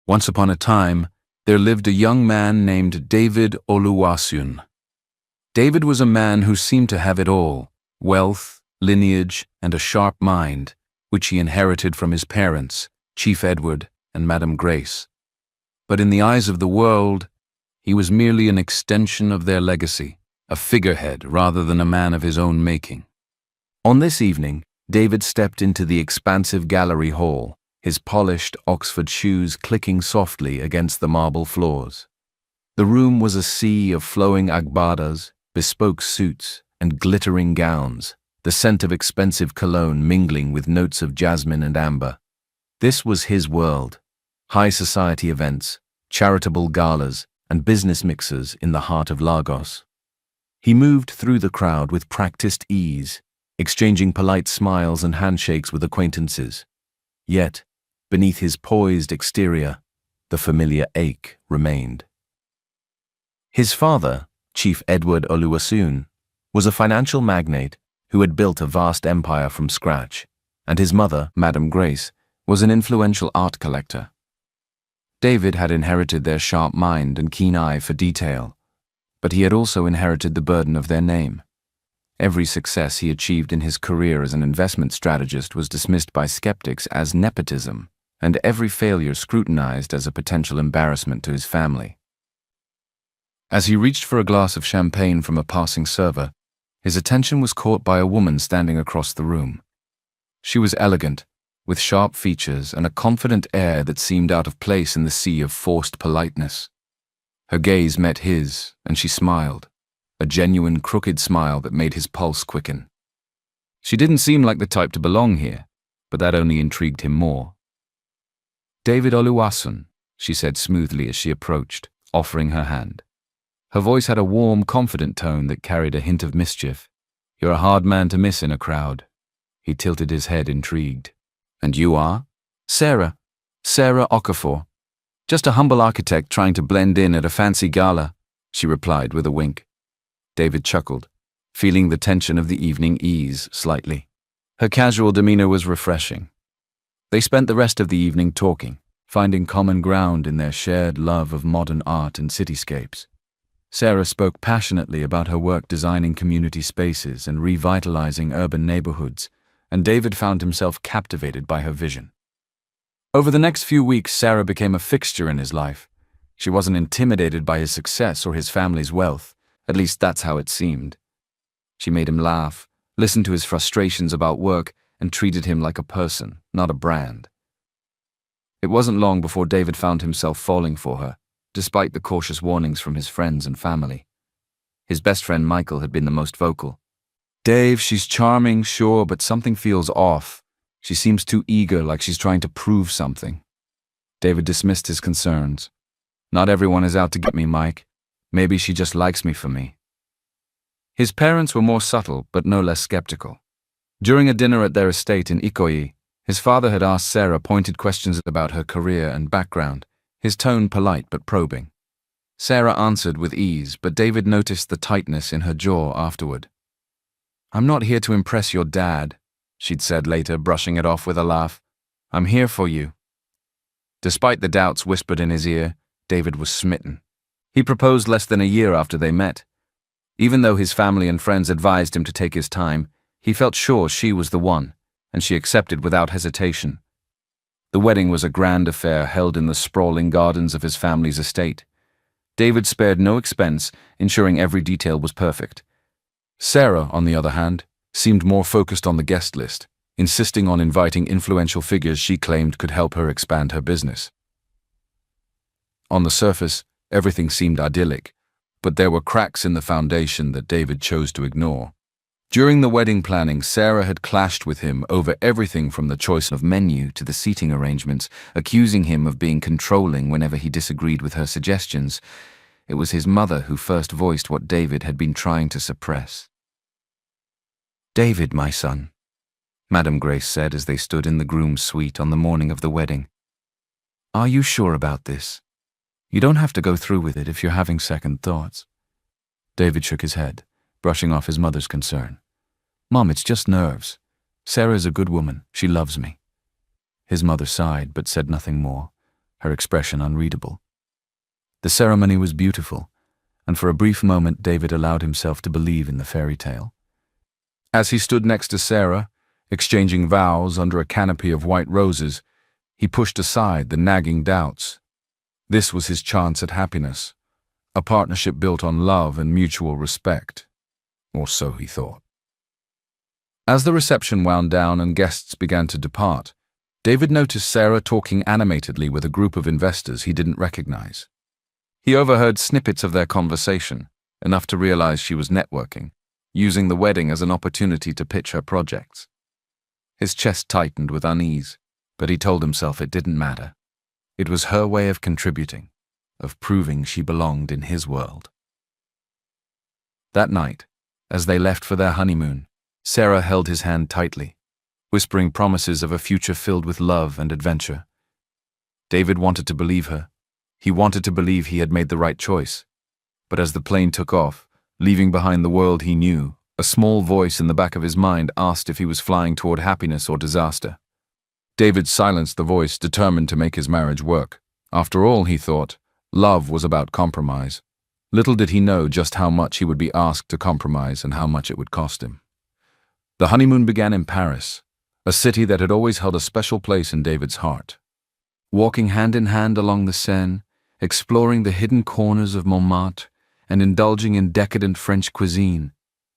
Once upon a time, there lived a young man named David Oluwaseun. David was a man who seemed to have it all: wealth, lineage, and a sharp mind, which he inherited from his parents, Chief Edward and Madam Grace. But in the eyes of the world, he was merely an extension of their legacy, a figurehead rather than a man of his own making. On this evening, David stepped into the expansive gallery hall, his polished Oxford shoes clicking softly against the marble floors. The room was a sea of flowing agbadas, bespoke suits, and glittering gowns, the scent of expensive cologne mingling with notes of jasmine and amber. This was his world: high society events, charitable galas, and business mixers in the heart of Lagos. He moved through the crowd with practiced ease, exchanging polite smiles and handshakes with acquaintances. Yet, beneath his poised exterior, the familiar ache remained. His father, Chief Edward Oluwaseun, was a financial magnate who had built a vast empire from scratch, and his mother, Madam Grace, was an influential art collector. David had inherited their sharp mind and keen eye for detail, but he had also inherited the burden of their name. Every success he achieved in his career as an investment strategist was dismissed by skeptics as nepotism, and every failure scrutinized as a potential embarrassment to his family. As he reached for a glass of champagne from a passing server, his attention was caught by a woman standing across the room. She was elegant, with sharp features and a confident air that seemed out of place in the sea of forced politeness. Her gaze met his, and she smiled, a genuine crooked smile that made his pulse quicken. She didn't seem like the type to belong here, but that only intrigued him more. "David Oluwaseun," she said smoothly as she approached, offering her hand. Her voice had a warm, confident tone that carried a hint of mischief. "You're a hard man to miss in a crowd." He tilted his head, intrigued. "And you are?" Sarah Okafor. "Just a humble architect trying to blend in at a fancy gala," she replied with a wink. David chuckled, feeling the tension of the evening ease slightly. Her casual demeanor was refreshing. They spent the rest of the evening talking, finding common ground in their shared love of modern art and cityscapes. Sarah spoke passionately about her work designing community spaces and revitalizing urban neighborhoods, and David found himself captivated by her vision. Over the next few weeks, Sarah became a fixture in his life. She wasn't intimidated by his success or his family's wealth, at least that's how it seemed. She made him laugh, listened to his frustrations about work, and treated him like a person, not a brand. It wasn't long before David found himself falling for her, despite the cautious warnings from his friends and family. His best friend Michael had been the most vocal. "Dave, she's charming, sure, but something feels off. She seems too eager, like she's trying to prove something." David dismissed his concerns. "Not everyone is out to get me, Mike. Maybe she just likes me for me." His parents were more subtle, but no less skeptical. During a dinner at their estate in Ikoyi, his father had asked Sarah pointed questions about her career and background, his tone polite but probing. Sarah answered with ease, but David noticed the tightness in her jaw afterward. "I'm not here to impress your dad," she'd said later, brushing it off with a laugh. "I'm here for you." Despite the doubts whispered in his ear, David was smitten. He proposed less than a year after they met. Even though his family and friends advised him to take his time, he felt sure she was the one, and she accepted without hesitation. The wedding was a grand affair held in the sprawling gardens of his family's estate. David spared no expense, ensuring every detail was perfect. Sarah, on the other hand, seemed more focused on the guest list, insisting on inviting influential figures she claimed could help her expand her business. On the surface, everything seemed idyllic, but there were cracks in the foundation that David chose to ignore. During the wedding planning, Sarah had clashed with him over everything from the choice of menu to the seating arrangements, accusing him of being controlling whenever he disagreed with her suggestions. It was his mother who first voiced what David had been trying to suppress. "David, my son," Madam Grace said as they stood in the groom's suite on the morning of the wedding. "Are you sure about this? You don't have to go through with it if you're having second thoughts." David shook his head, brushing off his mother's concern. "Mom, it's just nerves. Sarah's a good woman. She loves me." His mother sighed but said nothing more. her expression unreadable. The ceremony was beautiful, and for a brief moment David allowed himself to believe in the fairy tale. As he stood next to Sarah, exchanging vows under a canopy of white roses, he pushed aside the nagging doubts. This was his chance at happiness, a partnership built on love and mutual respect. Or so he thought. As the reception wound down and guests began to depart, David noticed Sarah talking animatedly with a group of investors he didn't recognize. He overheard snippets of their conversation, enough to realize she was networking, using the wedding as an opportunity to pitch her projects. His chest tightened with unease, but he told himself it didn't matter. It was her way of contributing, of proving she belonged in his world. That night, as they left for their honeymoon, Sarah held his hand tightly, whispering promises of a future filled with love and adventure. David wanted to believe her. He wanted to believe he had made the right choice. But as the plane took off, leaving behind the world he knew, a small voice in the back of his mind asked if he was flying toward happiness or disaster. David silenced the voice, determined to make his marriage work. After all, he thought, love was about compromise. Little did he know just how much he would be asked to compromise and how much it would cost him. The honeymoon began in Paris, a city that had always held a special place in David's heart. Walking hand in hand along the Seine, exploring the hidden corners of Montmartre, and indulging in decadent French cuisine,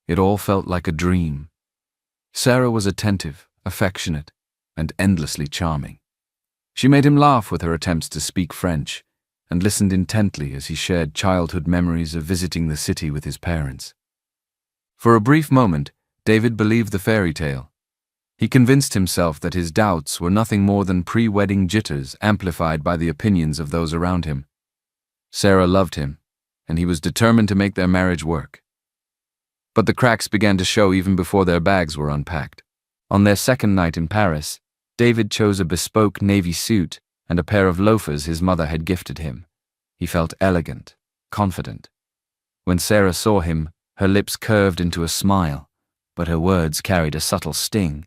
it all felt like a dream. Sarah was attentive, affectionate, and endlessly charming. She made him laugh with her attempts to speak French, and listened intently as he shared childhood memories of visiting the city with his parents. For a brief moment, David believed the fairy tale. He convinced himself that his doubts were nothing more than pre-wedding jitters amplified by the opinions of those around him. Sarah loved him, and he was determined to make their marriage work. But the cracks began to show even before their bags were unpacked. On their second night in Paris, David chose a bespoke navy suit and a pair of loafers his mother had gifted him. He felt elegant, confident. When Sarah saw him, her lips curved into a smile, but her words carried a subtle sting.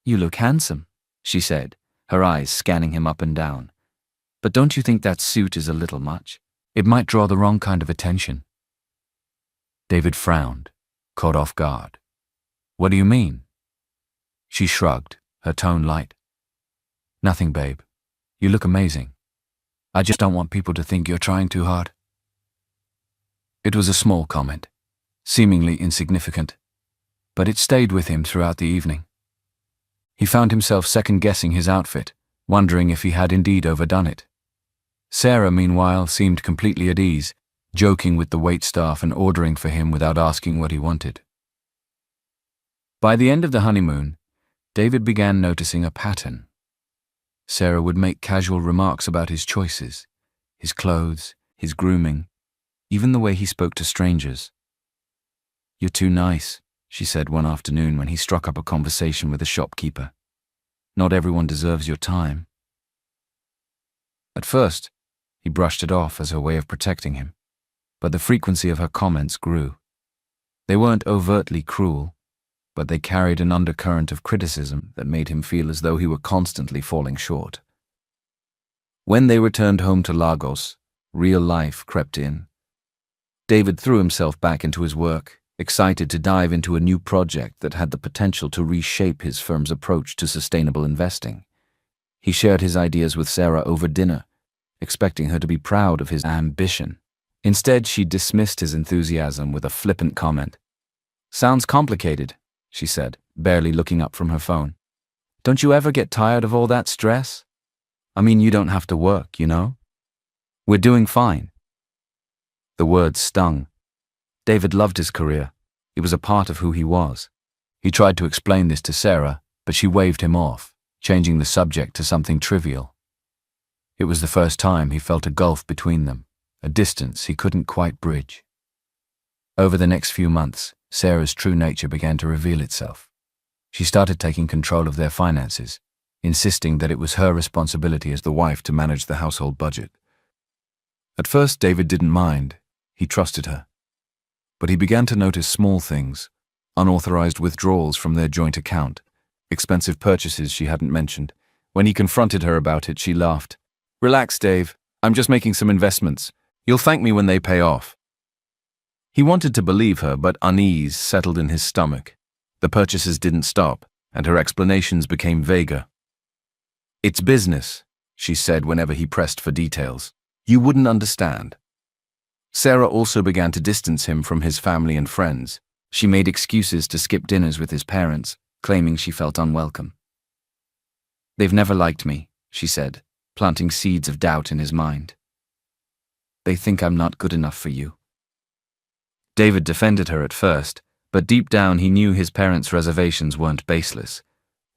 "You look handsome," she said, her eyes scanning him up and down. "But don't you think that suit is a little much? It might draw the wrong kind of attention." David frowned, caught off guard. "What do you mean?" She shrugged, her tone light. "Nothing, babe. You look amazing. I just don't want people to think you're trying too hard." It was a small comment, seemingly insignificant, but it stayed with him throughout the evening. He found himself second-guessing his outfit, wondering if he had indeed overdone it. Sarah, meanwhile, seemed completely at ease, joking with the waitstaff and ordering for him without asking what he wanted. By the end of the honeymoon, David began noticing a pattern. Sarah would make casual remarks about his choices, his clothes, his grooming, even the way he spoke to strangers. "You're too nice," she said one afternoon when he struck up a conversation with a shopkeeper. "Not everyone deserves your time." At first, he brushed it off as her way of protecting him, but the frequency of her comments grew. They weren't overtly cruel, but they carried an undercurrent of criticism that made him feel as though he were constantly falling short. When they returned home to Lagos, real life crept in. David threw himself back into his work, excited to dive into a new project that had the potential to reshape his firm's approach to sustainable investing. He shared his ideas with Sarah over dinner, expecting her to be proud of his ambition. Instead, she dismissed his enthusiasm with a flippant comment. "Sounds complicated," she said, barely looking up from her phone. "Don't you ever get tired of all that stress? I mean, you don't have to work, you know? We're doing fine." The words stung. David loved his career. It was a part of who he was. He tried to explain this to Sarah, but she waved him off, changing the subject to something trivial. It was the first time he felt a gulf between them, a distance he couldn't quite bridge. Over the next few months, Sarah's true nature began to reveal itself. She started taking control of their finances, insisting that it was her responsibility as the wife to manage the household budget. At first, David didn't mind. He trusted her. But he began to notice small things, unauthorized withdrawals from their joint account, expensive purchases she hadn't mentioned. When he confronted her about it, she laughed. Relax, Dave. I'm just making some investments. You'll thank me when they pay off. He wanted to believe her, but unease settled in his stomach. The purchases didn't stop, and her explanations became vaguer. It's business, she said whenever he pressed for details. You wouldn't understand. Sarah also began to distance him from his family and friends. She made excuses to skip dinners with his parents, claiming she felt unwelcome. They've never liked me, she said, planting seeds of doubt in his mind. They think I'm not good enough for you. David defended her at first, but deep down he knew his parents' reservations weren't baseless.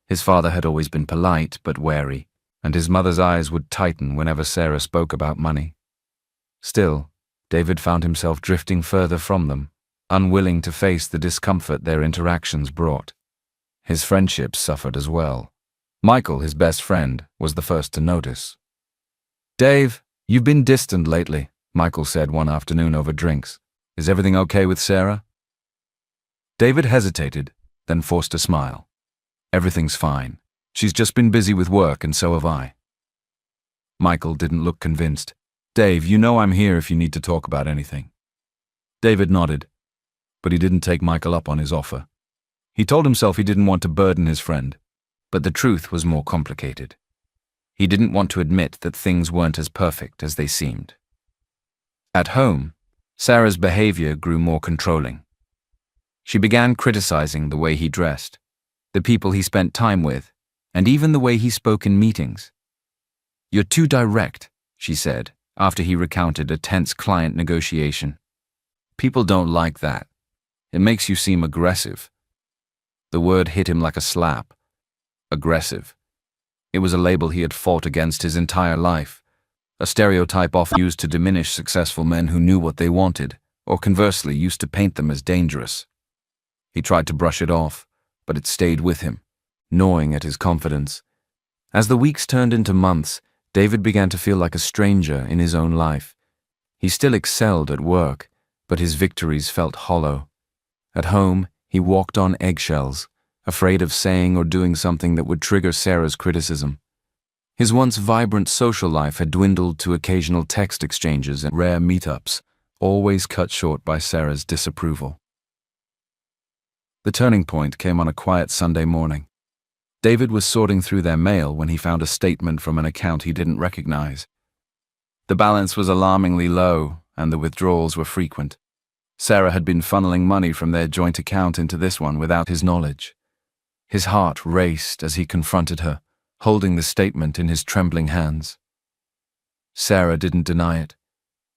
His father had always been polite but wary, and his mother's eyes would tighten whenever Sarah spoke about money. Still, David found himself drifting further from them, unwilling to face the discomfort their interactions brought. His friendships suffered as well. Michael, his best friend, was the first to notice. Dave, you've been distant lately, Michael said one afternoon over drinks. Is everything okay with Sarah? David hesitated, then forced a smile. Everything's fine. She's just been busy with work, and so have I. Michael didn't look convinced. Dave, you know I'm here if you need to talk about anything. David nodded, but he didn't take Michael up on his offer. He told himself he didn't want to burden his friend, but the truth was more complicated. He didn't want to admit that things weren't as perfect as they seemed. At home, Sarah's behavior grew more controlling. She began criticizing the way he dressed, the people he spent time with, and even the way he spoke in meetings. You're too direct, she said, after he recounted a tense client negotiation. People don't like that. It makes you seem aggressive. The word hit him like a slap. Aggressive. It was a label he had fought against his entire life, a stereotype often used to diminish successful men who knew what they wanted, or conversely used to paint them as dangerous. He tried to brush it off, but it stayed with him, gnawing at his confidence. As the weeks turned into months, David began to feel like a stranger in his own life. He still excelled at work, but his victories felt hollow. At home, he walked on eggshells, afraid of saying or doing something that would trigger Sarah's criticism. His once vibrant social life had dwindled to occasional text exchanges and rare meetups, always cut short by Sarah's disapproval. The turning point came on a quiet Sunday morning. David was sorting through their mail when he found a statement from an account he didn't recognize. The balance was alarmingly low, and the withdrawals were frequent. Sarah had been funneling money from their joint account into this one without his knowledge. His heart raced as he confronted her, holding the statement in his trembling hands. Sarah didn't deny it.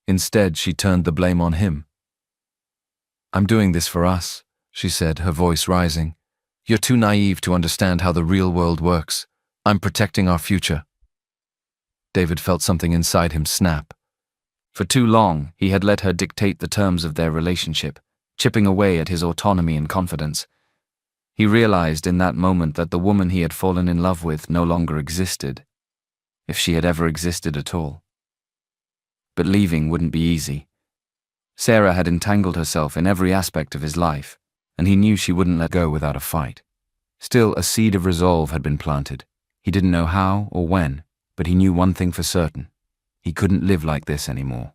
Instead, she turned the blame on him. I'm doing this for us, she said, her voice rising. You're too naive to understand how the real world works. I'm protecting our future. David felt something inside him snap. For too long, he had let her dictate the terms of their relationship, chipping away at his autonomy and confidence. He realized in that moment that the woman he had fallen in love with no longer existed, if she had ever existed at all. But leaving wouldn't be easy. Sarah had entangled herself in every aspect of his life, and he knew she wouldn't let go without a fight. Still, a seed of resolve had been planted. He didn't know how or when, but he knew one thing for certain. He couldn't live like this anymore.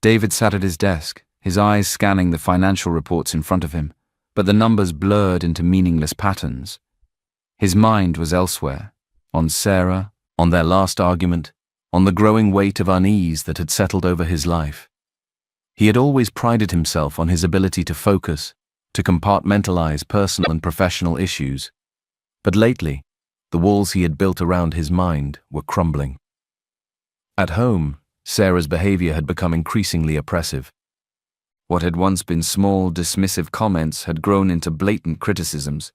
David sat at his desk, his eyes scanning the financial reports in front of him, but the numbers blurred into meaningless patterns. His mind was elsewhere, on Sarah, on their last argument, on the growing weight of unease that had settled over his life. He had always prided himself on his ability to focus, to compartmentalize personal and professional issues. But lately, the walls he had built around his mind were crumbling. At home, Sarah's behavior had become increasingly oppressive. What had once been small, dismissive comments had grown into blatant criticisms.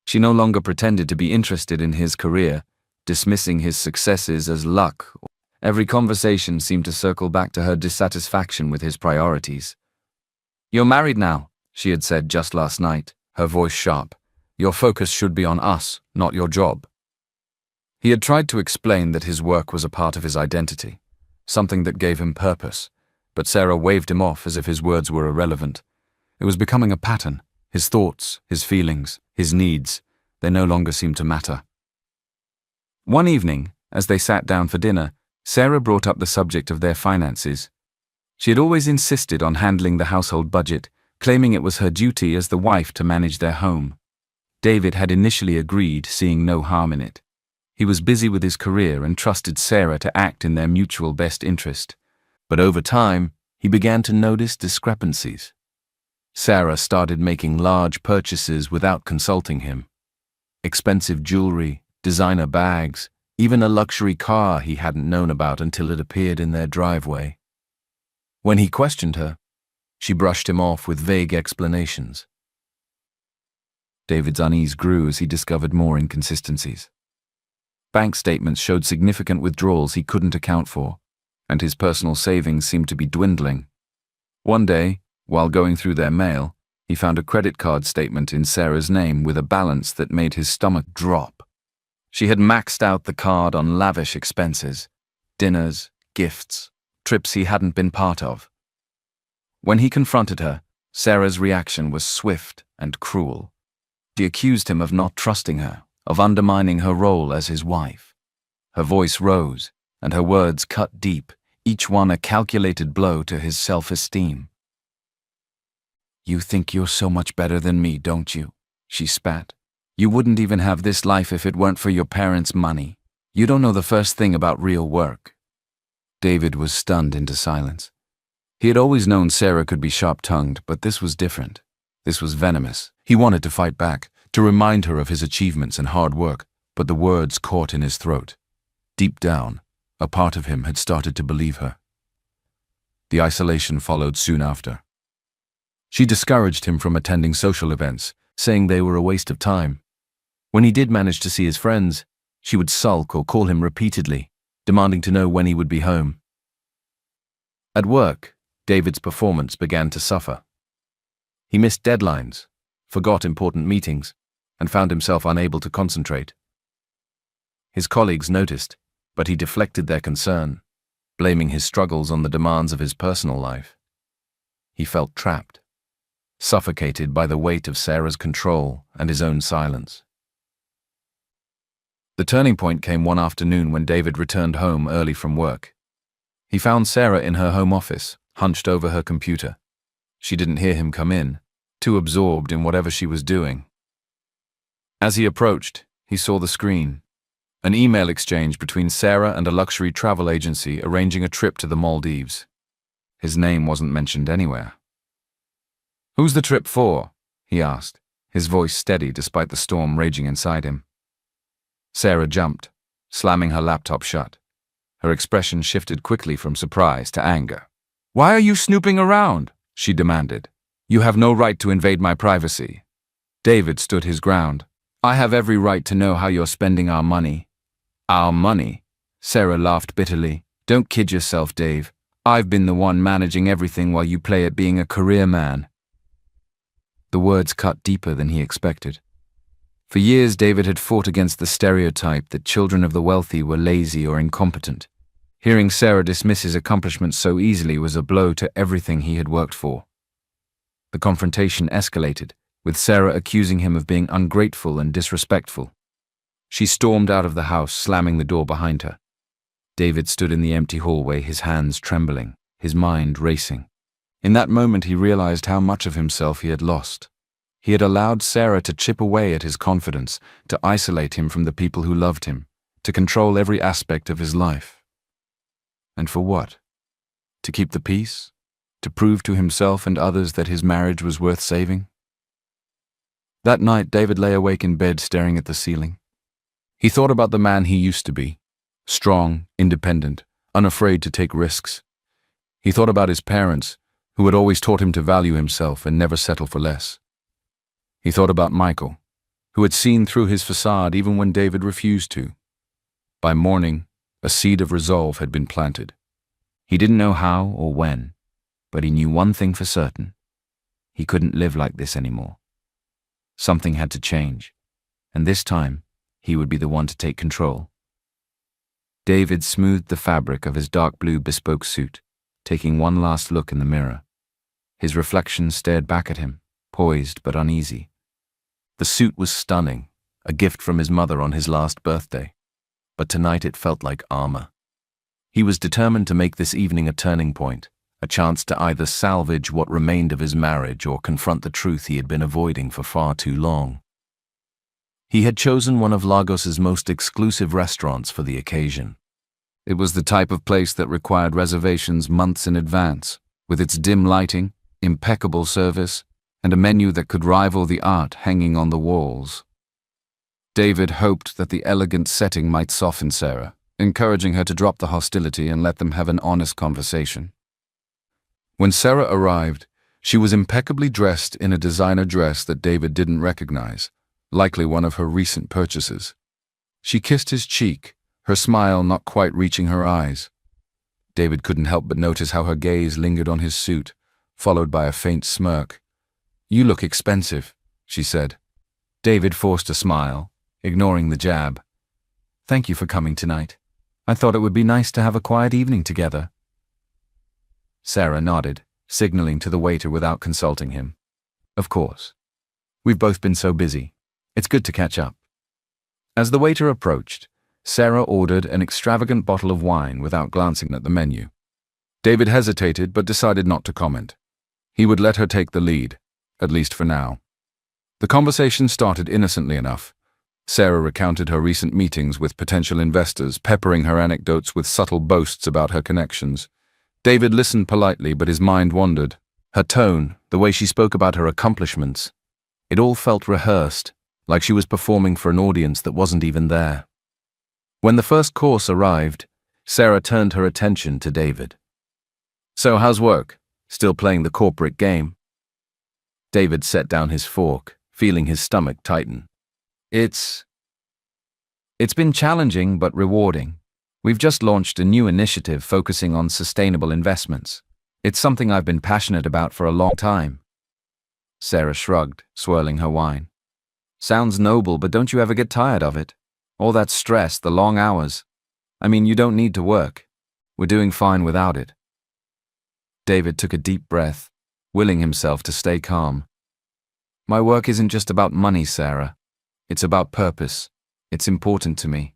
She no longer pretended to be interested in his career, dismissing his successes as luck. Every conversation seemed to circle back to her dissatisfaction with his priorities. You're married now, she had said just last night, her voice sharp. Your focus should be on us, not your job. He had tried to explain that his work was a part of his identity, something that gave him purpose, but Sarah waved him off as if his words were irrelevant. It was becoming a pattern. His thoughts, his feelings, his needs, they no longer seemed to matter. One evening, As they sat down for dinner, Sarah brought up the subject of their finances. She had always insisted on handling the household budget, claiming it was her duty as the wife to manage their home. David had initially agreed, seeing no harm in it. He was busy with his career and trusted Sarah to act in their mutual best interest. But over time, he began to notice discrepancies. Sarah started making large purchases without consulting him. Expensive jewelry, designer bags, even a luxury car he hadn't known about until it appeared in their driveway. When he questioned her, she brushed him off with vague explanations. David's unease grew as he discovered more inconsistencies. Bank statements showed significant withdrawals he couldn't account for, and his personal savings seemed to be dwindling. One day, while going through their mail, he found a credit card statement in Sarah's name with a balance that made his stomach drop. She had maxed out the card on lavish expenses, dinners, gifts, trips he hadn't been part of. When he confronted her, Sarah's reaction was swift and cruel. She accused him of not trusting her, of undermining her role as his wife. Her voice rose, and her words cut deep, each one a calculated blow to his self-esteem. "You think you're so much better than me, don't you?" she spat. "You wouldn't even have this life if it weren't for your parents' money. You don't know the first thing about real work." David was stunned into silence. He had always known Sarah could be sharp-tongued, but this was different. This was venomous. He wanted to fight back, to remind her of his achievements and hard work, but the words caught in his throat. Deep down, a part of him had started to believe her. The isolation followed soon after. She discouraged him from attending social events, saying they were a waste of time. When he did manage to see his friends, she would sulk or call him repeatedly, demanding to know when he would be home. At work, David's performance began to suffer. He missed deadlines, forgot important meetings, and found himself unable to concentrate. His colleagues noticed, but he deflected their concern, blaming his struggles on the demands of his personal life. He felt trapped, suffocated by the weight of Sarah's control and his own silence. The turning point came one afternoon when David returned home early from work. He found Sarah in her home office, hunched over her computer. She didn't hear him come in, too absorbed in whatever she was doing. As he approached, he saw the screen. An email exchange between Sarah and a luxury travel agency arranging a trip to the Maldives. His name wasn't mentioned anywhere. "Who's the trip for?" he asked, his voice steady despite the storm raging inside him. Sarah jumped, slamming her laptop shut. Her expression shifted quickly from surprise to anger. "Why are you snooping around?" she demanded. "You have no right to invade my privacy." David stood his ground. "I have every right to know how you're spending our money." "Our money?" Sarah laughed bitterly. "Don't kid yourself, Dave. I've been the one managing everything while you play at being a career man." The words cut deeper than he expected. For years, David had fought against the stereotype that children of the wealthy were lazy or incompetent. Hearing Sarah dismiss his accomplishments so easily was a blow to everything he had worked for. The confrontation escalated, with Sarah accusing him of being ungrateful and disrespectful. She stormed out of the house, slamming the door behind her. David stood in the empty hallway, his hands trembling, his mind racing. In that moment, he realized how much of himself he had lost. He had allowed Sarah to chip away at his confidence, to isolate him from the people who loved him, to control every aspect of his life. And for what? To keep the peace? To prove to himself and others that his marriage was worth saving? That night, David lay awake in bed staring at the ceiling. He thought about the man he used to be, strong, independent, unafraid to take risks. He thought about his parents, who had always taught him to value himself and never settle for less. He thought about Michael, who had seen through his facade even when David refused to. By morning, a seed of resolve had been planted. He didn't know how or when, but he knew one thing for certain. He couldn't live like this anymore. Something had to change, and this time, he would be the one to take control. David smoothed the fabric of his dark blue bespoke suit, taking one last look in the mirror. His reflection stared back at him, poised but uneasy. The suit was stunning, a gift from his mother on his last birthday. but tonight it felt like armor. He was determined to make this evening a turning point, a chance to either salvage what remained of his marriage or confront the truth he had been avoiding for far too long. He had chosen one of Lagos's most exclusive restaurants for the occasion. It was the type of place that required reservations months in advance, with its dim lighting, impeccable service, and a menu that could rival the art hanging on the walls. David hoped that the elegant setting might soften Sarah, encouraging her to drop the hostility and let them have an honest conversation. When Sarah arrived, she was impeccably dressed in a designer dress that David didn't recognize, likely one of her recent purchases. She kissed his cheek, her smile not quite reaching her eyes. David couldn't help but notice how her gaze lingered on his suit, followed by a faint smirk. "You look expensive," she said. David forced a smile, ignoring the jab. "Thank you for coming tonight. I thought it would be nice to have a quiet evening together." Sarah nodded, signaling to the waiter without consulting him. "Of course. We've both been so busy. It's good to catch up." As the waiter approached, Sarah ordered an extravagant bottle of wine without glancing at the menu. David hesitated but decided not to comment. He would let her take the lead, at least for now. The conversation started innocently enough. Sarah recounted her recent meetings with potential investors, peppering her anecdotes with subtle boasts about her connections. David listened politely, but his mind wandered. Her tone, the way she spoke about her accomplishments, it all felt rehearsed, like she was performing for an audience that wasn't even there. When the first course arrived, Sarah turned her attention to David. "So how's work? Still playing the corporate game?" David set down his fork, feeling his stomach tighten. It's been challenging but rewarding. We've just launched a new initiative focusing on sustainable investments. It's something I've been passionate about for a long time." Sarah shrugged, swirling her wine. "Sounds noble, but don't you ever get tired of it? All that stress, the long hours. I mean, you don't need to work. We're doing fine without it." David took a deep breath, willing himself to stay calm. "My work isn't just about money, Sarah. It's about purpose. It's important to me."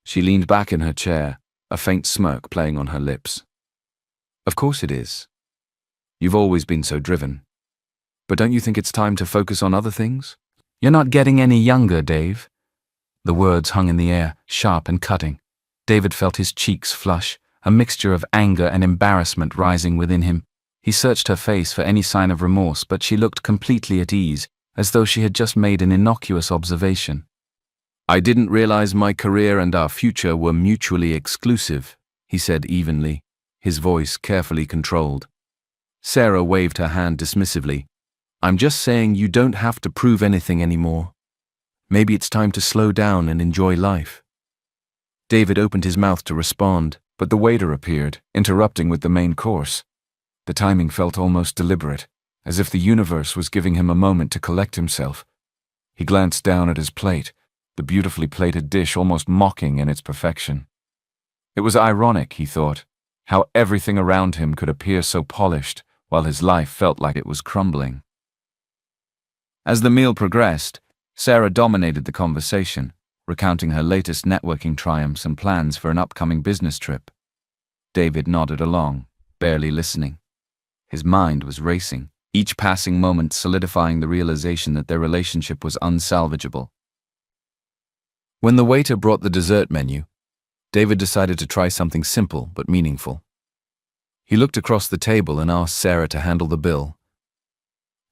She leaned back in her chair, a faint smirk playing on her lips. "Of course it is. You've always been so driven. But don't you think it's time to focus on other things? You're not getting any younger, Dave." The words hung in the air, sharp and cutting. David felt his cheeks flush, a mixture of anger and embarrassment rising within him. He searched her face for any sign of remorse, but she looked completely at ease, as though she had just made an innocuous observation. "I didn't realize my career and our future were mutually exclusive," he said evenly, his voice carefully controlled. Sarah waved her hand dismissively. "I'm just saying you don't have to prove anything anymore. Maybe it's time to slow down and enjoy life." David opened his mouth to respond, but the waiter appeared, interrupting with the main course. The timing felt almost deliberate, as if the universe was giving him a moment to collect himself. He glanced down at his plate, the beautifully plated dish almost mocking in its perfection. It was ironic, he thought, how everything around him could appear so polished, while his life felt like it was crumbling. As the meal progressed, Sarah dominated the conversation, recounting her latest networking triumphs and plans for an upcoming business trip. David nodded along, barely listening. His mind was racing, each passing moment solidifying the realization that their relationship was unsalvageable. When the waiter brought the dessert menu, David decided to try something simple but meaningful. He looked across the table and asked Sarah to handle the bill.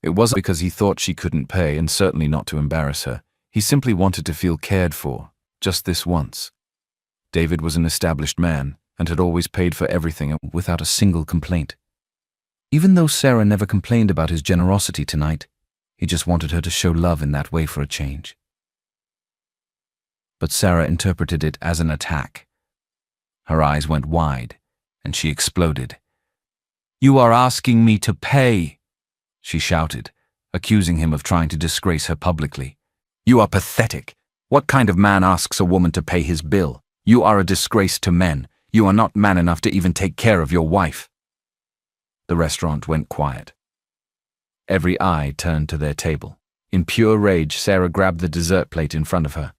It wasn't because he thought she couldn't pay, and certainly not to embarrass her. He simply wanted to feel cared for, just this once. David was an established man and had always paid for everything without a single complaint. Even though Sarah never complained about his generosity tonight, he just wanted her to show love in that way for a change. But Sarah interpreted it as an attack. Her eyes went wide, and she exploded. "You are asking me to pay," she shouted, accusing him of trying to disgrace her publicly. "You are pathetic. What kind of man asks a woman to pay his bill? You are a disgrace to men. You are not man enough to even take care of your wife." The restaurant went quiet. Every eye turned to their table. In pure rage, Sarah grabbed the dessert plate in front of her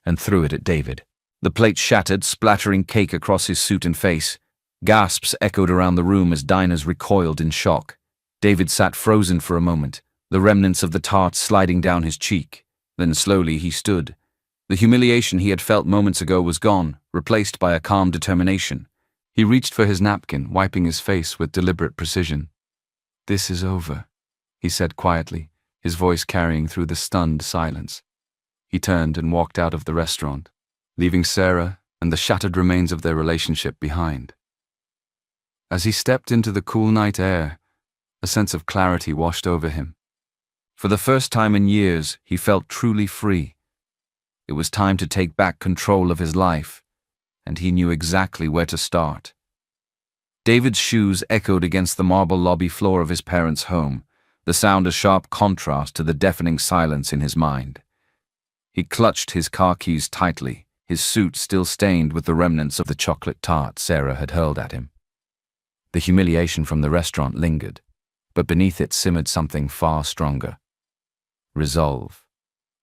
and threw it at David, The plate shattered, splattering cake across his suit and face. Gasps echoed around the room as diners recoiled in shock. David sat frozen for a moment, the remnants of the tart sliding down his cheek. Then slowly he stood. The humiliation he had felt moments ago was gone, replaced by a calm determination. He reached for his napkin, wiping his face with deliberate precision. "This is over," he said quietly, his voice carrying through the stunned silence. He turned and walked out of the restaurant, leaving Sarah and the shattered remains of their relationship behind. As he stepped into the cool night air, a sense of clarity washed over him. For the first time in years, he felt truly free. It was time to take back control of his life, and he knew exactly where to start. David's shoes echoed against the marble lobby floor of his parents' home, the sound a sharp contrast to the deafening silence in his mind. He clutched his car keys tightly, his suit still stained with the remnants of the chocolate tart Sarah had hurled at him. The humiliation from the restaurant lingered, but beneath it simmered something far stronger. Resolve.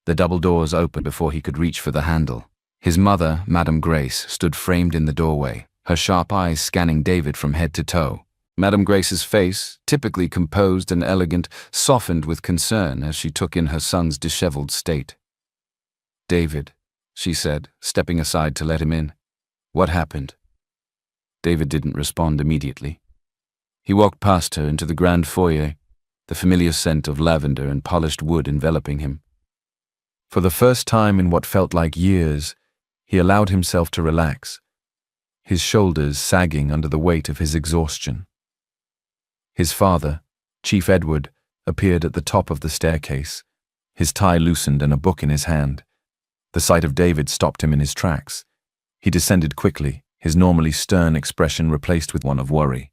The double doors opened before he could reach for the handle. His mother, Madame Grace, stood framed in the doorway, her sharp eyes scanning David from head to toe. Madame Grace's face, typically composed and elegant, softened with concern as she took in her son's disheveled state. "David," she said, stepping aside to let him in. "What happened?" David didn't respond immediately. He walked past her into the grand foyer, the familiar scent of lavender and polished wood enveloping him. For the first time in what felt like years, he allowed himself to relax, his shoulders sagging under the weight of his exhaustion. His father, Chief Edward, appeared at the top of the staircase, his tie loosened and a book in his hand. The sight of David stopped him in his tracks. He descended quickly, his normally stern expression replaced with one of worry.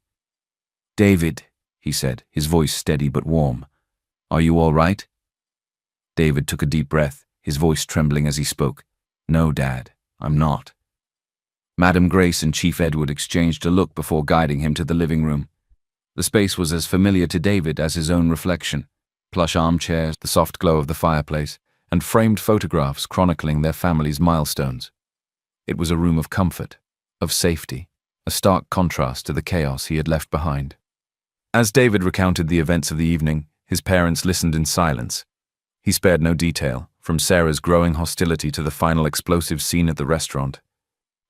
"David," he said, his voice steady but warm. "Are you all right?" David took a deep breath, his voice trembling as he spoke. "No, Dad, I'm not." Madame Grace and Chief Edward exchanged a look before guiding him to the living room. The space was as familiar to David as his own reflection. Plush armchairs, the soft glow of the fireplace, and framed photographs chronicling their family's milestones. It was a room of comfort, of safety, a stark contrast to the chaos he had left behind. As David recounted the events of the evening, his parents listened in silence. He spared no detail, from Sarah's growing hostility to the final explosive scene at the restaurant.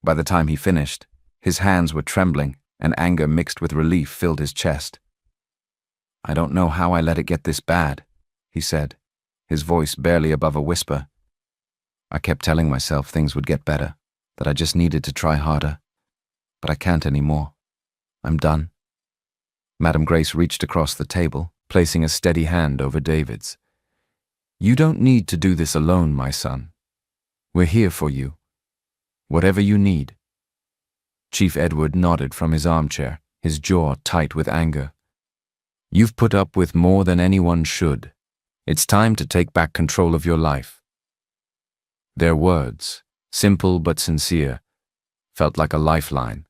By the time he finished, his hands were trembling, and anger mixed with relief filled his chest. "I don't know how I let it get this bad," he said, his voice barely above a whisper. "I kept telling myself things would get better, that I just needed to try harder. But I can't anymore. I'm done." Madame Grace reached across the table, placing a steady hand over David's. "You don't need to do this alone, my son. We're here for you. Whatever you need." Chief Edward nodded from his armchair, his jaw tight with anger. "You've put up with more than anyone should. It's time to take back control of your life." Their words, simple but sincere, felt like a lifeline.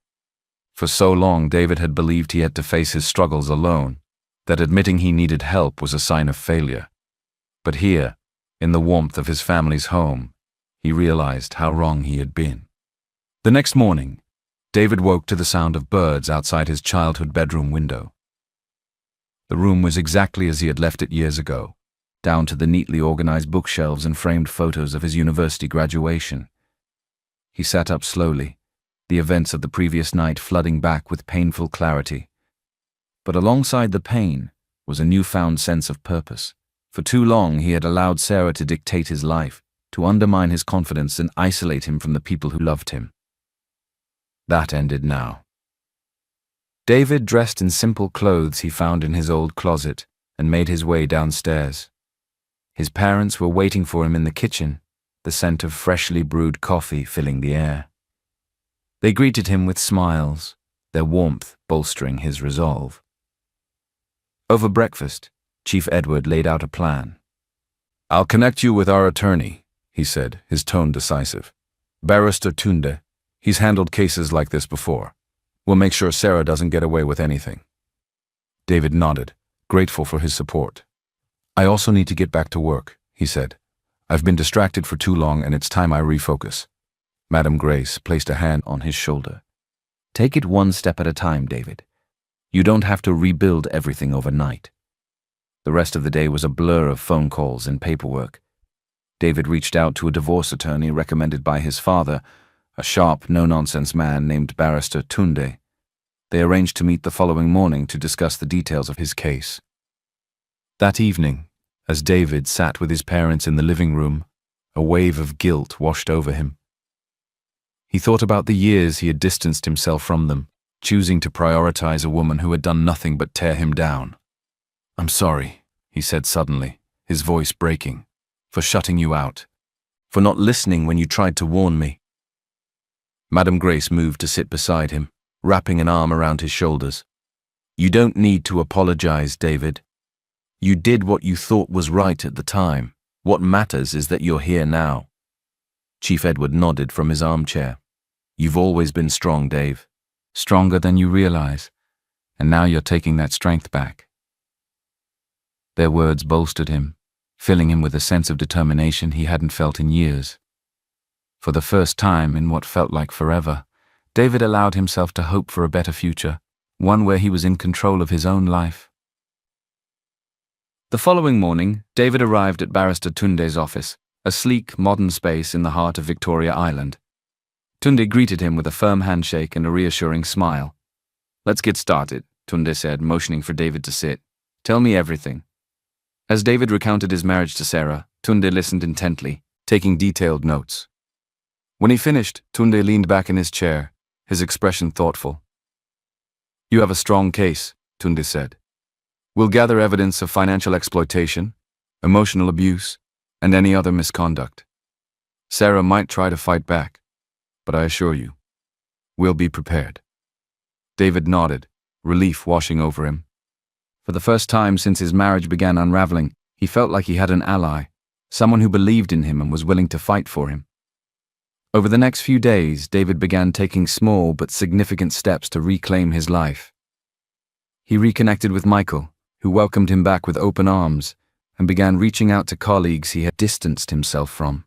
For so long, David had believed he had to face his struggles alone, that admitting he needed help was a sign of failure. But here, in the warmth of his family's home, he realized how wrong he had been. The next morning, David woke to the sound of birds outside his childhood bedroom window. The room was exactly as he had left it years ago, down to the neatly organized bookshelves and framed photos of his university graduation. He sat up slowly, the events of the previous night flooding back with painful clarity. But alongside the pain was a newfound sense of purpose. For too long he had allowed Sarah to dictate his life, to undermine his confidence and isolate him from the people who loved him. That ended now. David dressed in simple clothes he found in his old closet and made his way downstairs. His parents were waiting for him in the kitchen, the scent of freshly brewed coffee filling the air. They greeted him with smiles, their warmth bolstering his resolve. Over breakfast, Chief Edward laid out a plan. "I'll connect you with our attorney," he said, his tone decisive. "Barrister Tunde. He's handled cases like this before. We'll make sure Sarah doesn't get away with anything." David nodded, grateful for his support. "I also need to get back to work," he said. "I've been distracted for too long and it's time I refocus." Madame Grace placed a hand on his shoulder. Take it one step at a time, David. You don't have to rebuild everything overnight. The rest of the day was a blur of phone calls and paperwork. David reached out to a divorce attorney recommended by his father, a sharp, no-nonsense man named Barrister Tunde. They arranged to meet the following morning to discuss the details of his case. That evening, as David sat with his parents in the living room, a wave of guilt washed over him. He thought about the years he had distanced himself from them, choosing to prioritize a woman who had done nothing but tear him down. "I'm sorry," he said suddenly, his voice breaking, "for shutting you out, for not listening when you tried to warn me." Madame Grace moved to sit beside him, wrapping an arm around his shoulders. "You don't need to apologize, David. You did what you thought was right at the time. What matters is that you're here now." Chief Edward nodded from his armchair. "You've always been strong, Dave. Stronger than you realize, and now you're taking that strength back." Their words bolstered him, filling him with a sense of determination he hadn't felt in years. For the first time in what felt like forever, David allowed himself to hope for a better future, one where he was in control of his own life. The following morning, David arrived at Barrister Tunde's office, a sleek, modern space in the heart of Victoria Island. Tunde greeted him with a firm handshake and a reassuring smile. "Let's get started," Tunde said, motioning for David to sit. "Tell me everything." As David recounted his marriage to Sarah, Tunde listened intently, taking detailed notes. When he finished, Tunde leaned back in his chair, his expression thoughtful. "You have a strong case," Tunde said. "We'll gather evidence of financial exploitation, emotional abuse, and any other misconduct. Sarah might try to fight back, but I assure you, we'll be prepared." David nodded, relief washing over him. For the first time since his marriage began unraveling, he felt like he had an ally, someone who believed in him and was willing to fight for him. Over the next few days, David began taking small but significant steps to reclaim his life. He reconnected with Michael, who welcomed him back with open arms, and began reaching out to colleagues he had distanced himself from.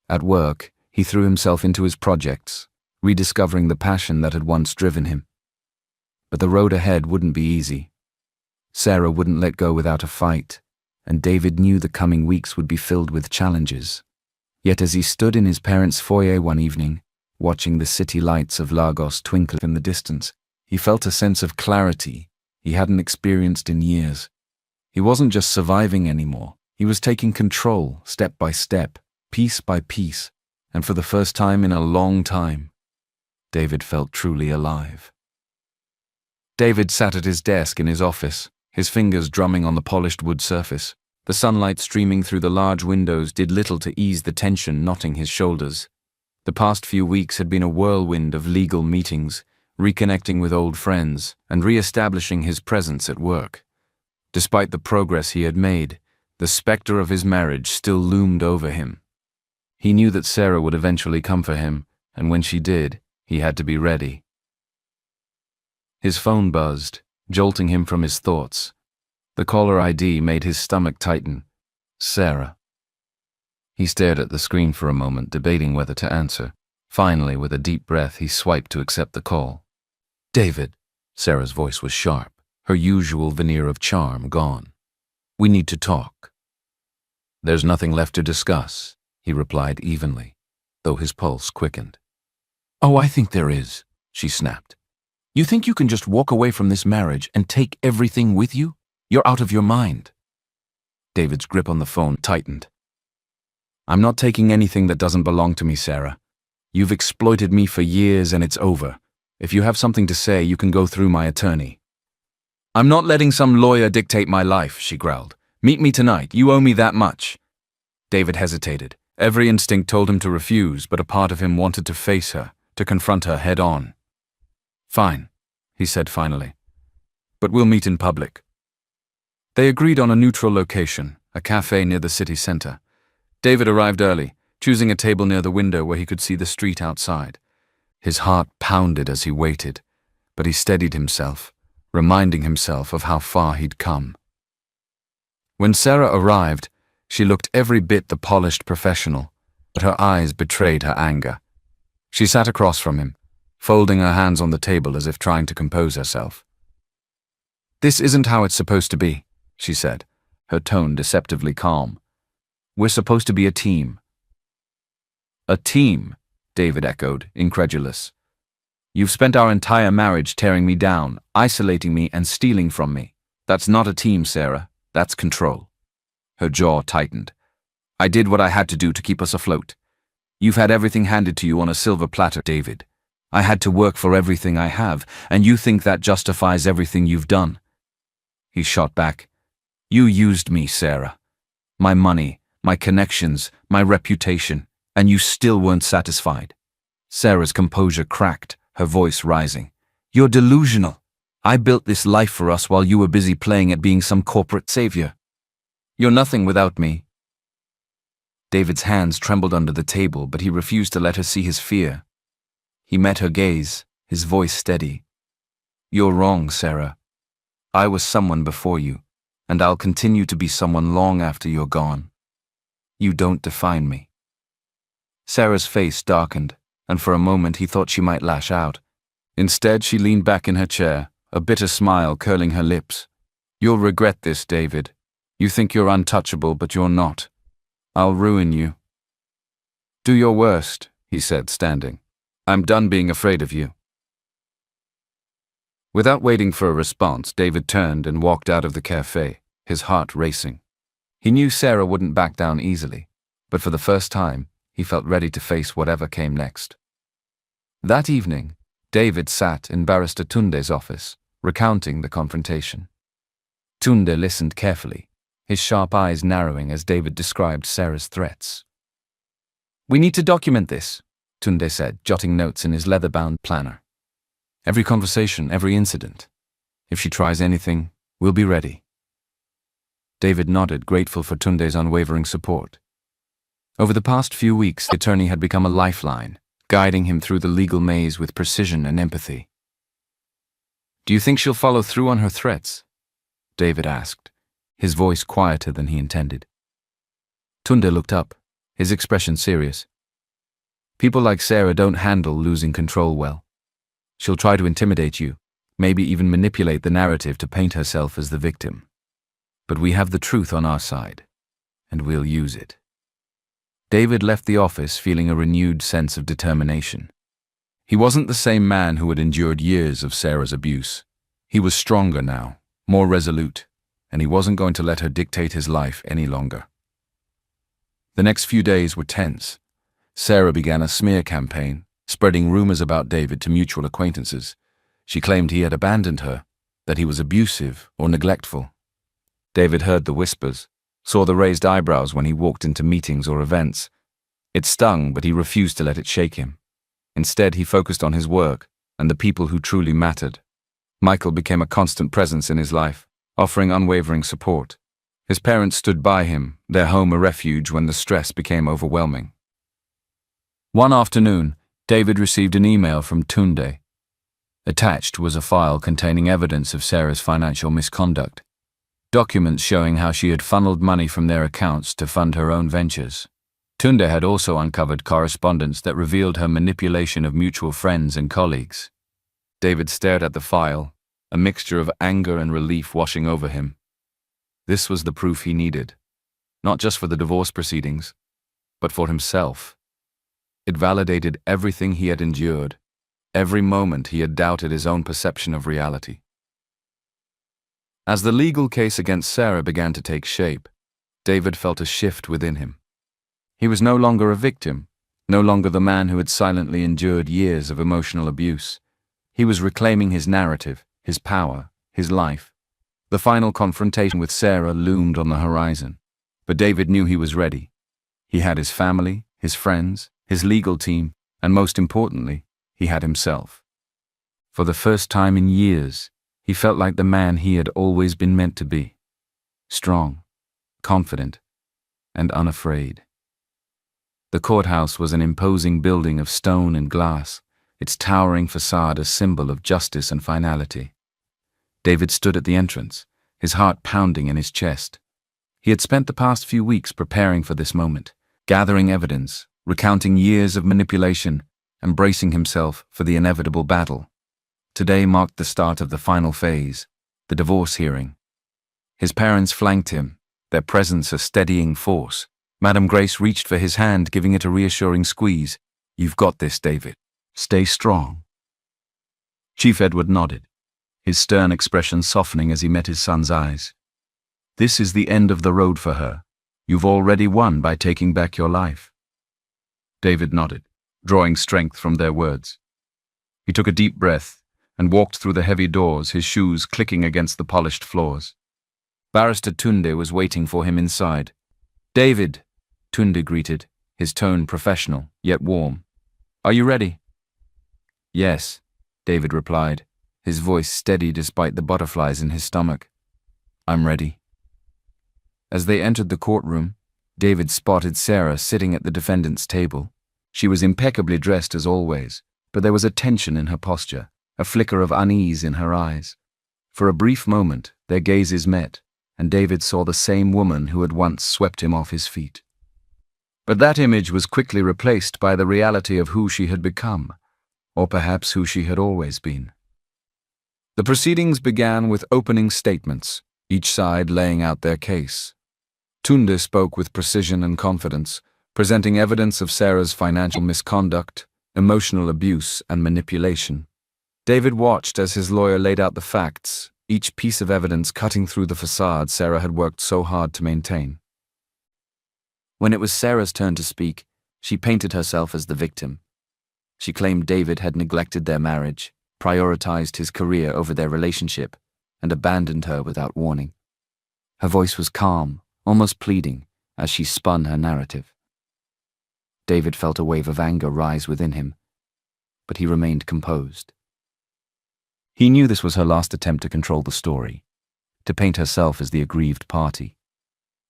At work, he threw himself into his projects, rediscovering the passion that had once driven him. But the road ahead wouldn't be easy. Sarah wouldn't let go without a fight, and David knew the coming weeks would be filled with challenges. Yet as he stood in his parents' foyer one evening, watching the city lights of Lagos twinkle in the distance, he felt a sense of clarity he hadn't experienced in years. He wasn't just surviving anymore, he was taking control, step by step, piece by piece, and for the first time in a long time, David felt truly alive. David sat at his desk in his office, his fingers drumming on the polished wood surface. The sunlight streaming through the large windows did little to ease the tension knotting his shoulders. The past few weeks had been a whirlwind of legal meetings, reconnecting with old friends, and re-establishing his presence at work. Despite the progress he had made, the specter of his marriage still loomed over him. He knew that Sarah would eventually come for him, and when she did, he had to be ready. His phone buzzed, jolting him from his thoughts. The caller ID made his stomach tighten. Sarah. He stared at the screen for a moment, debating whether to answer. Finally, with a deep breath, he swiped to accept the call. "David." Sarah's voice was sharp, her usual veneer of charm gone. "We need to talk." "There's nothing left to discuss," he replied evenly, though his pulse quickened. "Oh, I think there is," she snapped. "You think you can just walk away from this marriage and take everything with you? You're out of your mind." David's grip on the phone tightened. "I'm not taking anything that doesn't belong to me, Sarah. You've exploited me for years and it's over. If you have something to say, you can go through my attorney." "I'm not letting some lawyer dictate my life," she growled. "Meet me tonight. You owe me that much." David hesitated. Every instinct told him to refuse, but a part of him wanted to face her, to confront her head on. "Fine," he said finally. "But we'll meet in public." They agreed on a neutral location, a cafe near the city center. David arrived early, choosing a table near the window where he could see the street outside. His heart pounded as he waited, but he steadied himself, reminding himself of how far he'd come. When Sarah arrived, she looked every bit the polished professional, but her eyes betrayed her anger. She sat across from him, folding her hands on the table as if trying to compose herself. "This isn't how it's supposed to be," she said, her tone deceptively calm. "We're supposed to be a team." "A team?" David echoed, incredulous. "You've spent our entire marriage tearing me down, isolating me and stealing from me. That's not a team, Sarah. That's control." Her jaw tightened. "I did what I had to do to keep us afloat. You've had everything handed to you on a silver platter, David. I had to work for everything I have, and you think that justifies everything you've done." He shot back. "You used me, Sarah. My money, my connections, my reputation, and you still weren't satisfied." Sarah's composure cracked, her voice rising. "You're delusional. I built this life for us while you were busy playing at being some corporate savior. You're nothing without me." David's hands trembled under the table, but he refused to let her see his fear. He met her gaze, his voice steady. "You're wrong, Sarah. I was someone before you, and I'll continue to be someone long after you're gone. You don't define me." Sarah's face darkened, and for a moment he thought she might lash out. Instead, she leaned back in her chair, a bitter smile curling her lips. "You'll regret this, David. You think you're untouchable, but you're not. I'll ruin you." "Do your worst," he said, standing. "I'm done being afraid of you." Without waiting for a response, David turned and walked out of the cafe, his heart racing. He knew Sarah wouldn't back down easily, but for the first time, he felt ready to face whatever came next. That evening, David sat in Barrister Tunde's office, recounting the confrontation. Tunde listened carefully, his sharp eyes narrowing as David described Sarah's threats. "We need to document this," Tunde said, jotting notes in his leather-bound planner. "Every conversation, every incident. If she tries anything, we'll be ready." David nodded, grateful for Tunde's unwavering support. Over the past few weeks, the attorney had become a lifeline, guiding him through the legal maze with precision and empathy. "Do you think she'll follow through on her threats?" David asked, his voice quieter than he intended. Tunde looked up, his expression serious. "People like Sarah don't handle losing control well. She'll try to intimidate you, maybe even manipulate the narrative to paint herself as the victim. But we have the truth on our side, and we'll use it." David left the office feeling a renewed sense of determination. He wasn't the same man who had endured years of Sarah's abuse. He was stronger now, more resolute, and he wasn't going to let her dictate his life any longer. The next few days were tense. Sarah began a smear campaign, spreading rumors about David to mutual acquaintances. She claimed he had abandoned her, that he was abusive or neglectful. David heard the whispers, saw the raised eyebrows when he walked into meetings or events. It stung, but he refused to let it shake him. Instead, he focused on his work and the people who truly mattered. Michael became a constant presence in his life, offering unwavering support. His parents stood by him, their home a refuge when the stress became overwhelming. One afternoon, David received an email from Tunde. Attached was a file containing evidence of Sarah's financial misconduct, documents showing how she had funneled money from their accounts to fund her own ventures. Tunde had also uncovered correspondence that revealed her manipulation of mutual friends and colleagues. David stared at the file, a mixture of anger and relief washing over him. This was the proof he needed, not just for the divorce proceedings, but for himself. It validated everything he had endured, every moment he had doubted his own perception of reality. As the legal case against Sarah began to take shape, David felt a shift within him. He was no longer a victim, no longer the man who had silently endured years of emotional abuse. He was reclaiming his narrative, his power, his life. The final confrontation with Sarah loomed on the horizon, but David knew he was ready. He had his family, his friends, his legal team, and most importantly, he had himself. For the first time in years, he felt like the man he had always been meant to be. Strong, confident, and unafraid. The courthouse was an imposing building of stone and glass, its towering facade a symbol of justice and finality. David stood at the entrance, his heart pounding in his chest. He had spent the past few weeks preparing for this moment, gathering evidence, recounting years of manipulation, and bracing himself for the inevitable battle. Today marked the start of the final phase, the divorce hearing. His parents flanked him, their presence a steadying force. Madame Grace reached for his hand, giving it a reassuring squeeze. "You've got this, David. Stay strong." Chief Edward nodded, his stern expression softening as he met his son's eyes. "This is the end of the road for her. You've already won by taking back your life." David nodded, drawing strength from their words. He took a deep breath and walked through the heavy doors, his shoes clicking against the polished floors. Barrister Tunde was waiting for him inside. "David," Tunde greeted, his tone professional, yet warm. "Are you ready?" "Yes," David replied, his voice steady despite the butterflies in his stomach. "I'm ready." As they entered the courtroom, David spotted Sarah sitting at the defendant's table. She was impeccably dressed as always, but there was a tension in her posture, a flicker of unease in her eyes. For a brief moment, their gazes met, and David saw the same woman who had once swept him off his feet. But that image was quickly replaced by the reality of who she had become, or perhaps who she had always been. The proceedings began with opening statements, each side laying out their case. Tunde spoke with precision and confidence, presenting evidence of Sarah's financial misconduct, emotional abuse, and manipulation. David watched as his lawyer laid out the facts, each piece of evidence cutting through the facade Sarah had worked so hard to maintain. When it was Sarah's turn to speak, she painted herself as the victim. She claimed David had neglected their marriage, prioritized his career over their relationship, and abandoned her without warning. Her voice was calm, almost pleading, as she spun her narrative. David felt a wave of anger rise within him, but he remained composed. He knew this was her last attempt to control the story, to paint herself as the aggrieved party,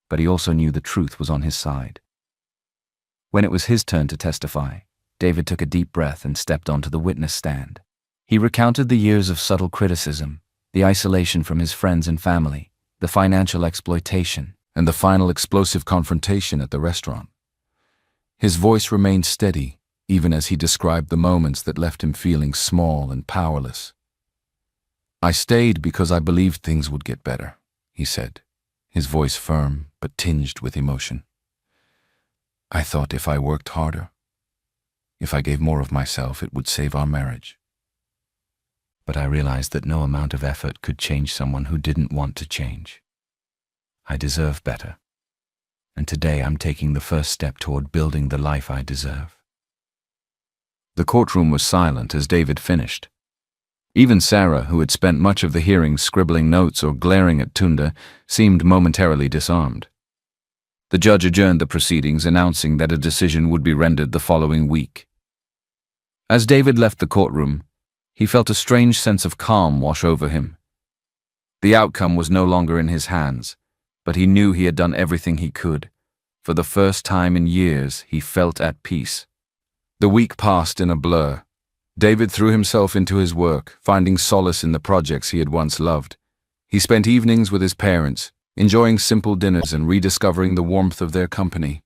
but he also knew the truth was on his side. When it was his turn to testify, David took a deep breath and stepped onto the witness stand. He recounted the years of subtle criticism, the isolation from his friends and family, the financial exploitation, and the final explosive confrontation at the restaurant. His voice remained steady, even as he described the moments that left him feeling small and powerless. "I stayed because I believed things would get better," he said, his voice firm but tinged with emotion. "I thought if I worked harder, if I gave more of myself, it would save our marriage. But I realized that no amount of effort could change someone who didn't want to change. I deserve better, and today I'm taking the first step toward building the life I deserve." The courtroom was silent as David finished. Even Sarah, who had spent much of the hearing scribbling notes or glaring at Tunde, seemed momentarily disarmed. The judge adjourned the proceedings, announcing that a decision would be rendered the following week. As David left the courtroom, he felt a strange sense of calm wash over him. The outcome was no longer in his hands, but he knew he had done everything he could. For the first time in years, he felt at peace. The week passed in a blur. David threw himself into his work, finding solace in the projects he had once loved. He spent evenings with his parents, enjoying simple dinners and rediscovering the warmth of their company.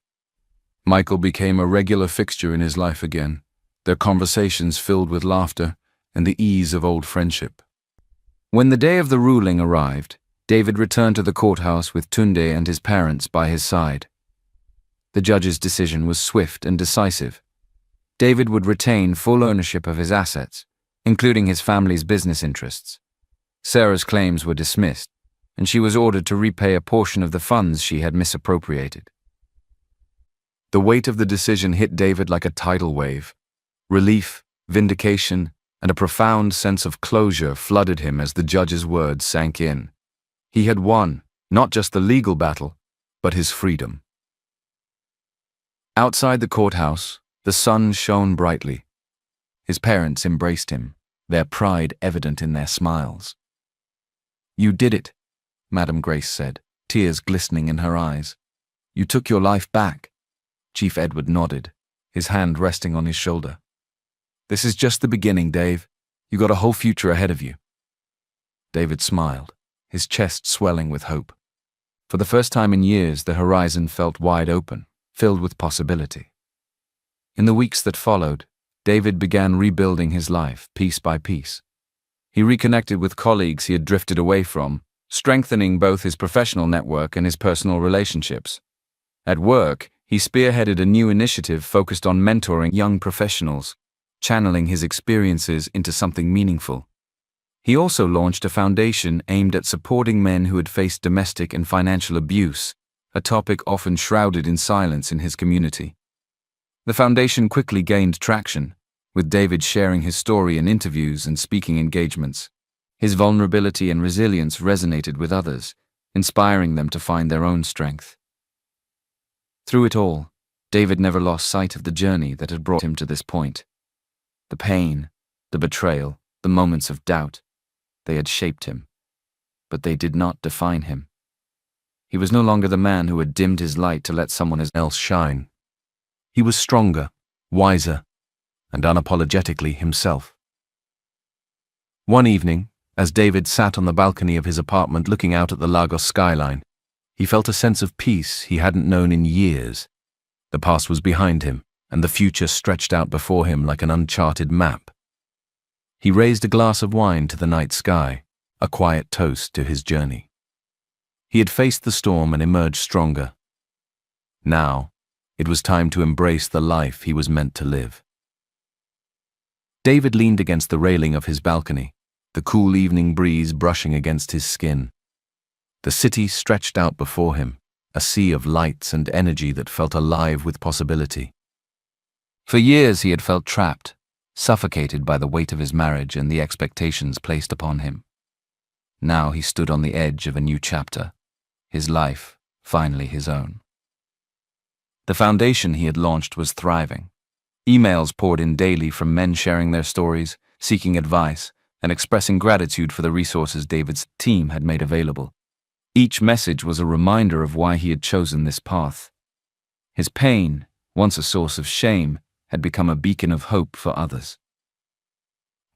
Michael became a regular fixture in his life again, their conversations filled with laughter and the ease of old friendship. When the day of the ruling arrived, David returned to the courthouse with Tunde and his parents by his side. The judge's decision was swift and decisive. David would retain full ownership of his assets, including his family's business interests. Sarah's claims were dismissed, and she was ordered to repay a portion of the funds she had misappropriated. The weight of the decision hit David like a tidal wave. Relief, vindication, and a profound sense of closure flooded him as the judge's words sank in. He had won, not just the legal battle, but his freedom. Outside the courthouse, the sun shone brightly. His parents embraced him, their pride evident in their smiles. "You did it," Madame Grace said, tears glistening in her eyes. "You took your life back." Chief Edward nodded, his hand resting on his shoulder. "This is just the beginning, Dave. You got a whole future ahead of you." David smiled, his chest swelling with hope. For the first time in years, the horizon felt wide open, filled with possibility. In the weeks that followed, David began rebuilding his life, piece by piece. He reconnected with colleagues he had drifted away from, strengthening both his professional network and his personal relationships. At work, he spearheaded a new initiative focused on mentoring young professionals, channeling his experiences into something meaningful. He also launched a foundation aimed at supporting men who had faced domestic and financial abuse, a topic often shrouded in silence in his community. The foundation quickly gained traction, with David sharing his story in interviews and speaking engagements. His vulnerability and resilience resonated with others, inspiring them to find their own strength. Through it all, David never lost sight of the journey that had brought him to this point. The pain, the betrayal, the moments of doubt, they had shaped him, but they did not define him. He was no longer the man who had dimmed his light to let someone else shine. He was stronger, wiser, and unapologetically himself. One evening, as David sat on the balcony of his apartment looking out at the Lagos skyline, he felt a sense of peace he hadn't known in years. The past was behind him, and the future stretched out before him like an uncharted map. He raised a glass of wine to the night sky, a quiet toast to his journey. He had faced the storm and emerged stronger. Now, it was time to embrace the life he was meant to live. David leaned against the railing of his balcony, the cool evening breeze brushing against his skin. The city stretched out before him, a sea of lights and energy that felt alive with possibility. For years he had felt trapped, suffocated by the weight of his marriage and the expectations placed upon him. Now he stood on the edge of a new chapter, his life finally his own. The foundation he had launched was thriving. Emails poured in daily from men sharing their stories, seeking advice, and expressing gratitude for the resources David's team had made available. Each message was a reminder of why he had chosen this path. His pain, once a source of shame, had become a beacon of hope for others.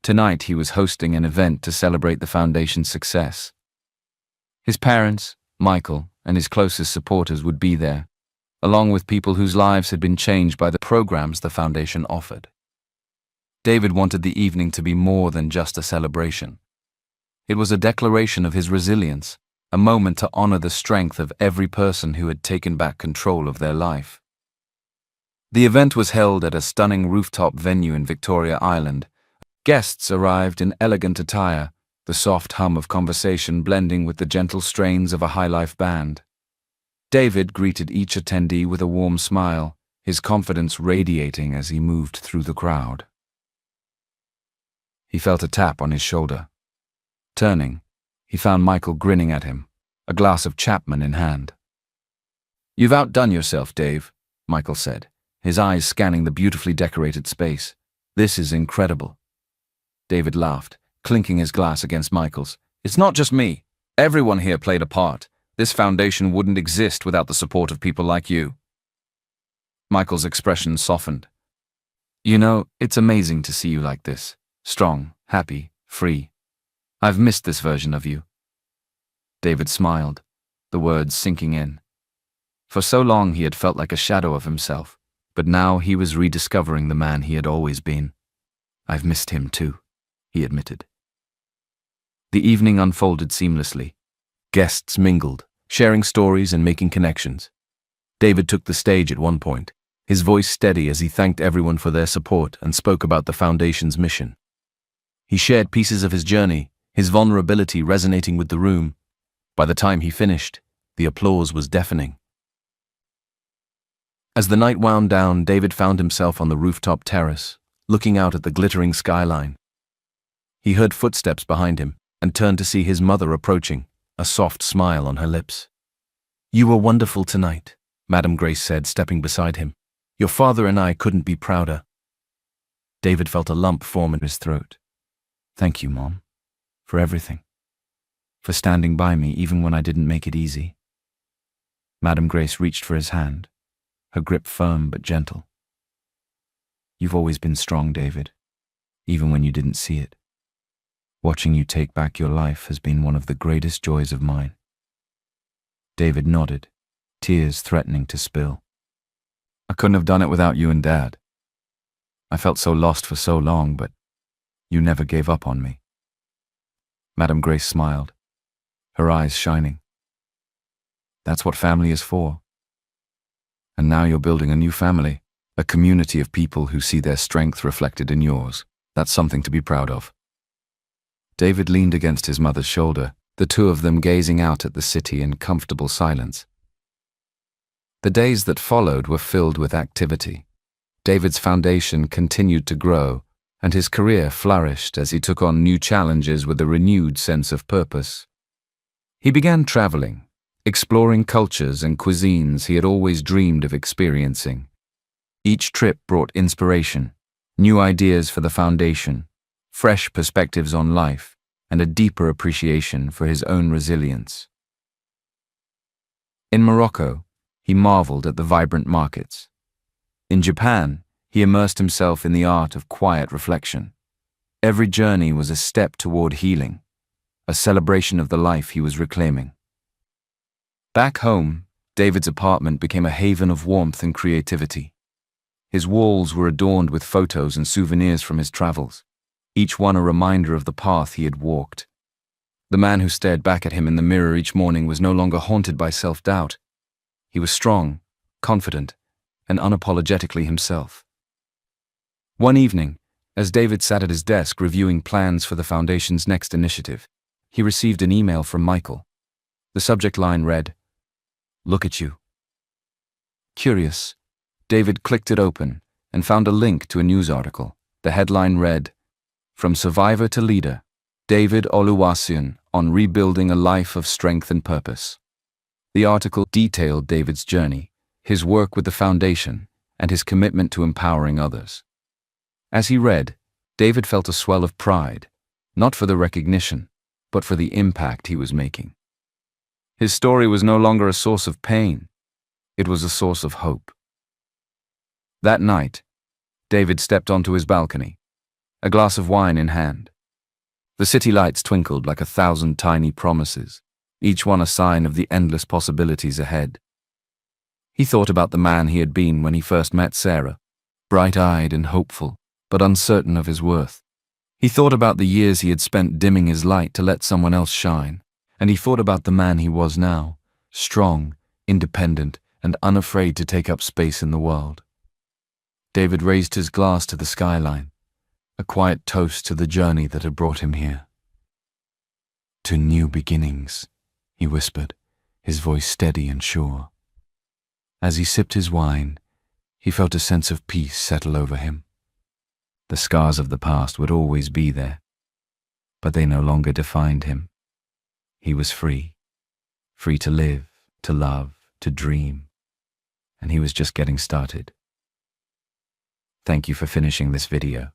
Tonight he was hosting an event to celebrate the foundation's success. His parents, Michael, and his closest supporters would be there, along with people whose lives had been changed by the programs the foundation offered. David wanted the evening to be more than just a celebration. It was a declaration of his resilience, a moment to honor the strength of every person who had taken back control of their life. The event was held at a stunning rooftop venue in Victoria Island. Guests arrived in elegant attire, the soft hum of conversation blending with the gentle strains of a high-life band. David greeted each attendee with a warm smile, his confidence radiating as he moved through the crowd. He felt a tap on his shoulder. Turning, he found Michael grinning at him, a glass of Chapman in hand. "You've outdone yourself, Dave," Michael said, his eyes scanning the beautifully decorated space. "This is incredible." David laughed, clinking his glass against Michael's. "It's not just me. Everyone here played a part. This foundation wouldn't exist without the support of people like you." Michael's expression softened. "You know, it's amazing to see you like this. Strong, happy, free. I've missed this version of you." David smiled, the words sinking in. For so long he had felt like a shadow of himself, but now he was rediscovering the man he had always been. "I've missed him too," he admitted. The evening unfolded seamlessly. Guests mingled, sharing stories and making connections. David took the stage at one point, his voice steady as he thanked everyone for their support and spoke about the foundation's mission. He shared pieces of his journey, his vulnerability resonating with the room. By the time he finished, the applause was deafening. As the night wound down, David found himself on the rooftop terrace, looking out at the glittering skyline. He heard footsteps behind him and turned to see his mother approaching, a soft smile on her lips. "You were wonderful tonight," Madame Grace said, stepping beside him. "Your father and I couldn't be prouder." David felt a lump form in his throat. "Thank you, Mom, for everything. For standing by me even when I didn't make it easy." Madame Grace reached for his hand, her grip firm but gentle. "You've always been strong, David, even when you didn't see it. Watching you take back your life has been one of the greatest joys of mine." David nodded, tears threatening to spill. "I couldn't have done it without you and Dad." I felt so lost for so long, but you never gave up on me." Madame Grace smiled, her eyes shining. "That's what family is for. And now you're building a new family, a community of people who see their strength reflected in yours. That's something to be proud of." David leaned against his mother's shoulder, the two of them gazing out at the city in comfortable silence. The days that followed were filled with activity. David's foundation continued to grow, and his career flourished as he took on new challenges with a renewed sense of purpose. He began traveling, exploring cultures and cuisines he had always dreamed of experiencing. Each trip brought inspiration, new ideas for the foundation, fresh perspectives on life, and a deeper appreciation for his own resilience. In Morocco, he marveled at the vibrant markets. In Japan, he immersed himself in the art of quiet reflection. Every journey was a step toward healing, a celebration of the life he was reclaiming. Back home, David's apartment became a haven of warmth and creativity. His walls were adorned with photos and souvenirs from his travels, each one a reminder of the path he had walked. The man who stared back at him in the mirror each morning was no longer haunted by self-doubt. He was strong, confident, and unapologetically himself. One evening, as David sat at his desk reviewing plans for the Foundation's next initiative, he received an email from Michael. The subject line read, "Look at you." Curious, David clicked it open and found a link to a news article. The headline read, "From Survivor to Leader, David Oluwaseun on Rebuilding a Life of Strength and Purpose." The article detailed David's journey, his work with the Foundation, and his commitment to empowering others. As he read, David felt a swell of pride, not for the recognition, but for the impact he was making. His story was no longer a source of pain, it was a source of hope. That night, David stepped onto his balcony, a glass of wine in hand. The city lights twinkled like 1,000 tiny promises, each one a sign of the endless possibilities ahead. He thought about the man he had been when he first met Sarah, bright-eyed and hopeful, but uncertain of his worth. He thought about the years he had spent dimming his light to let someone else shine, and he thought about the man he was now, strong, independent, and unafraid to take up space in the world. David raised his glass to the skyline, a quiet toast to the journey that had brought him here. "To new beginnings," he whispered, his voice steady and sure. As he sipped his wine, he felt a sense of peace settle over him. The scars of the past would always be there, but they no longer defined him. He was free to live, to love, to dream, and he was just getting started. Thank you for finishing this video.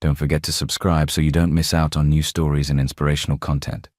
Don't forget to subscribe so you don't miss out on new stories and inspirational content.